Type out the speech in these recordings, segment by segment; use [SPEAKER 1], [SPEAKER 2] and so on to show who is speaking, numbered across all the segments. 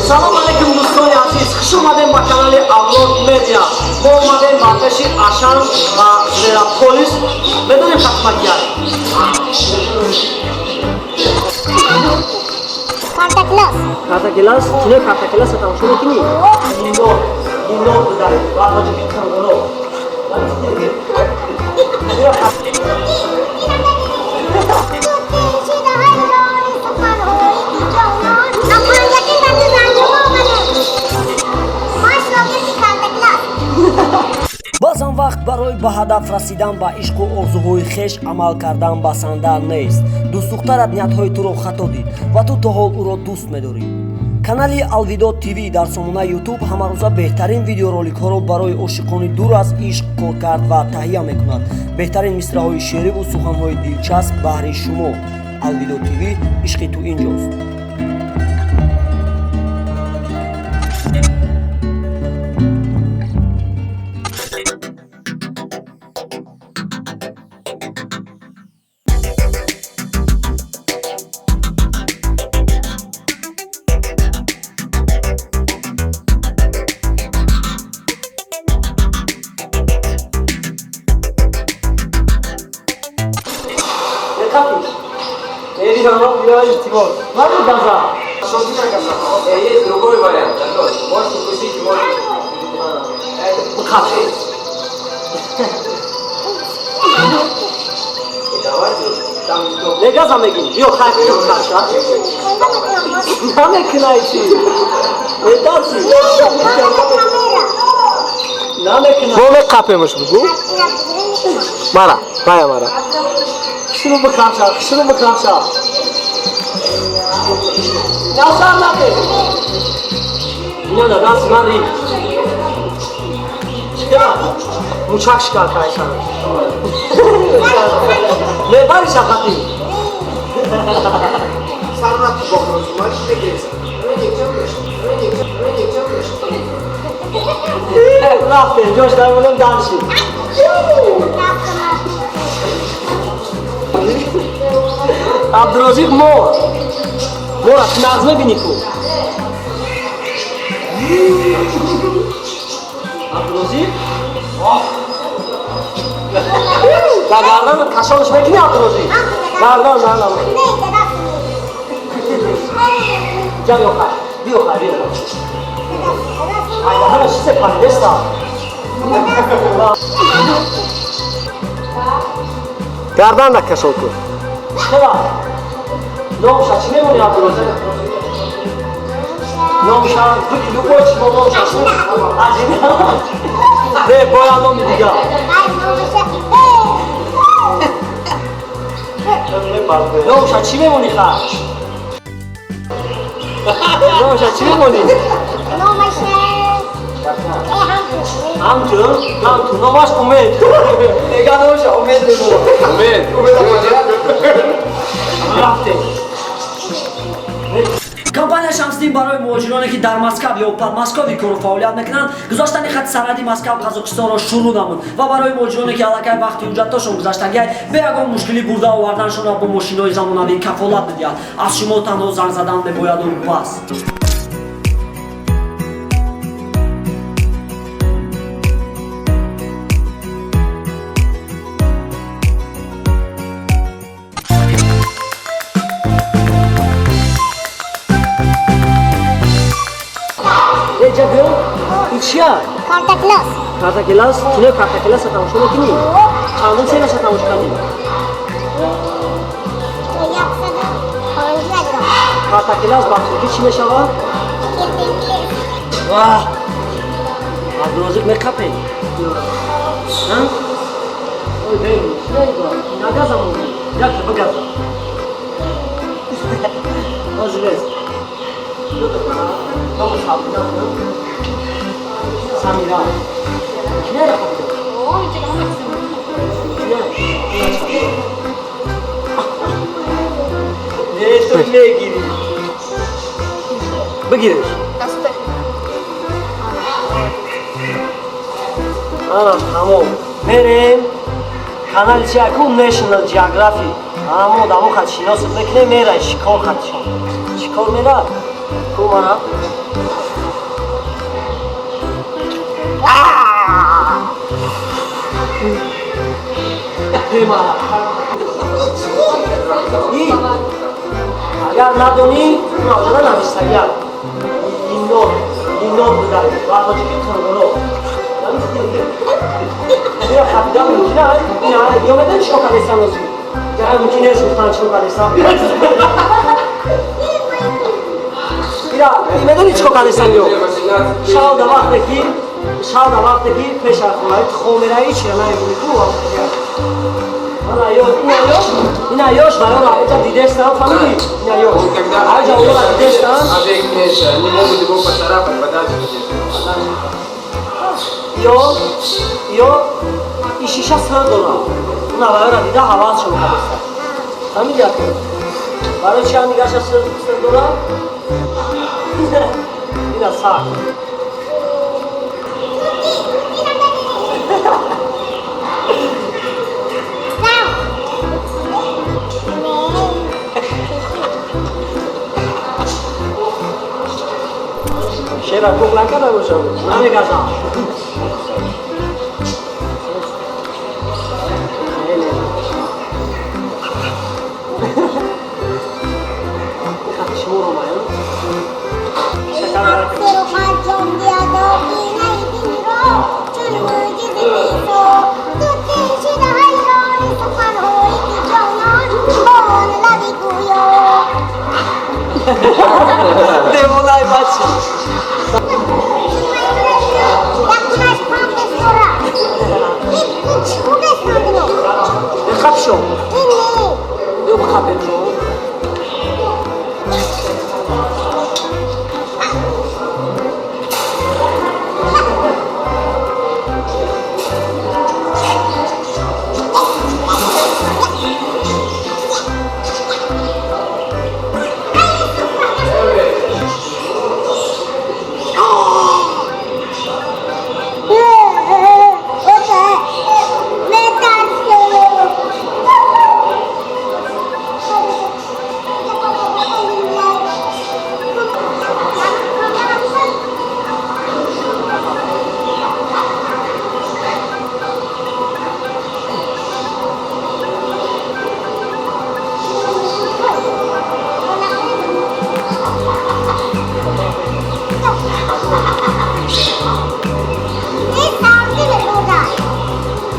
[SPEAKER 1] Салом алейкум дӯстони азиз, хуш омадем ба канали Авлод Медиа. Мо омадем ба пеши Ашан ва Зверополис. Медонем хатмат як.
[SPEAKER 2] Карта класс.
[SPEAKER 1] Карта класс? Чине карта класс тамошо мекунӣ? Динор дудари. Ваҳоҷи битан голо.
[SPEAKER 3] баъзан вақт барои ба ҳадаф расидан ба ишқу орзуҳои хеш амал кардан басанда нест. дӯстдухтарат ниятҳои туро хато дид ва ту то ҳол ӯро дӯст медорӣ. канали Алвидо ТВ дар сомонаи YouTube ҳамарӯза беҳтарин видеороликҳоро барои ошиқони дур аз ишқ кор кард ва таҳия мекунад. беҳтарин мисраҳои шеъриву суханҳои дилчасп баҳри шумо. Алвидо ТВ, ишқи ту инҷост.
[SPEAKER 4] Есть другой вариант, Антон. Можешь укусить, можешь... Давайте там...
[SPEAKER 1] Легаза мегин, биё хайф биё каша. Намекунайчи. Эдачи. Намекунай.
[SPEAKER 4] Мо мекапемш бугу? Мара, бая мара.
[SPEAKER 1] Шуну бикамша. Назар наде. Ино даст ман ин. Чикара? Мучак шикар кайсан. Лебари шахати.
[SPEAKER 4] Сарнат бохроз, маш дегез.
[SPEAKER 1] Рафте, ҷош дармонам данши. Абдурозиқ мор аз нағз мебинӣ ку. Абдурозиқ ба гардан кашонаш мекунӣ. Абдурозиқ гардан ҷа биё хай айдаҳана чизе пардеста
[SPEAKER 4] Гардан накашон кун.
[SPEAKER 1] чиқара номша чӣ мемонӣ? Абдурозиқ номша любой чимо номша аҷина не боя номи дига номша чӣ мемонӣ? ха номша чӣ мемонӣ? ҳамтун номаш умед. Нега номша умед мемонад. рафте
[SPEAKER 3] компания Шамсдин барои муҳоҷироне ки дар Москав ё подмоскови кору фаъолият мекунанд гузоштани хати сарҳади Москав Қозоқистонро шурӯъ намуд ва барои муҳоҷироне ки аллакай вақти ҳуҷҷатҳошон гузаштагиай бе ягон мушкилӣ бурда оварданашонро бо мошинои замонавӣ кафолат медиҳад. аз шумо танҳо занг задан мебояду бас.
[SPEAKER 1] ҷабё ин чия?
[SPEAKER 2] Карта класс.
[SPEAKER 1] Карта класс? Чине карта класса тамошо мекунӣ? Чандум серияша тамошо кардӣ? Карта класс ба туркӣ чӣ мешавад? Ваҳ! Абдурозиқ мекапе? Ой бем, шнайба, нагазам он. Як багаза. Озрез. Vamos rápido, não? Samira. Quem era?
[SPEAKER 2] Ой, чекай, Максим.
[SPEAKER 1] Neyse ne giri? Begiriş.
[SPEAKER 2] Dastur.
[SPEAKER 1] Ana tamam. Benim kanal çeku National Geography. Ama odamı kaçınıyorsun. Bekle mera şikor kaçın. Şikor mera. Kumara. Kumara. I agar nadoni, no, non è stagliato. Il nord dai, vado a giocare Io capitavo in finale, io vedo il gioco adesso così. Già un cinese sta il gioco adesso. Mira, io vedo il gioco adesso io. Ciao da parte qui, pesce a fare, come la dici, non è un tuo. Ana ina yosh barora eta didestan family ina yosh aja ora didestan
[SPEAKER 5] Avec Mesha, не могут его поцарапать, подальше.
[SPEAKER 1] yo ishisha $100 una barora dida havas shon kadesta family ake baro chani gasha $100 ina sa Şera koklanka da boşaldı. Ne kazan? Kaçma olmayın. Şaka Devolay başı. Ne kapşon? Yok kapşon.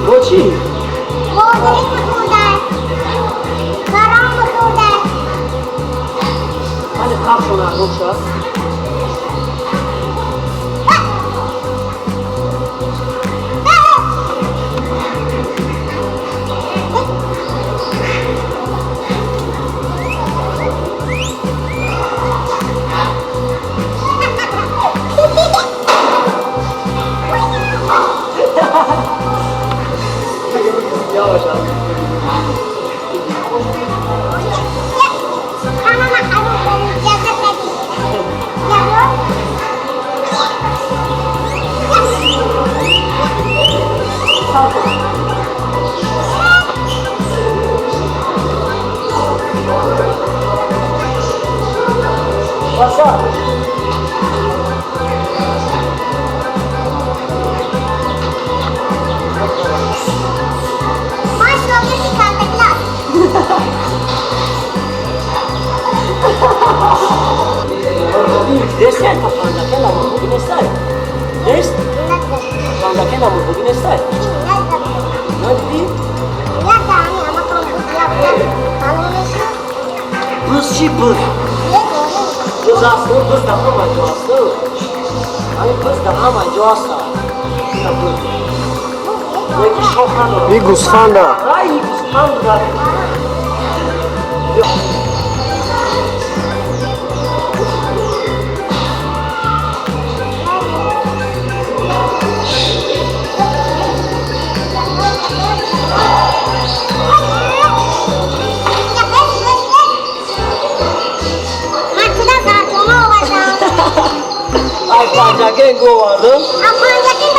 [SPEAKER 1] Mochi. Hadi kapşona boşa. Yavaş abi. Basa. Desce, quando che la muovi ne stai? Desce? Quando che la muovi ne stai? Non ti? Rusçi bır. Kız aslı, kız daha mancı aslı. Hani kız daha mancı aslı. Ne ki şokhan o.
[SPEAKER 3] Bir gusfanda.
[SPEAKER 1] Ay, gusfan da. Ay pancaken go vardı.
[SPEAKER 2] Pancaken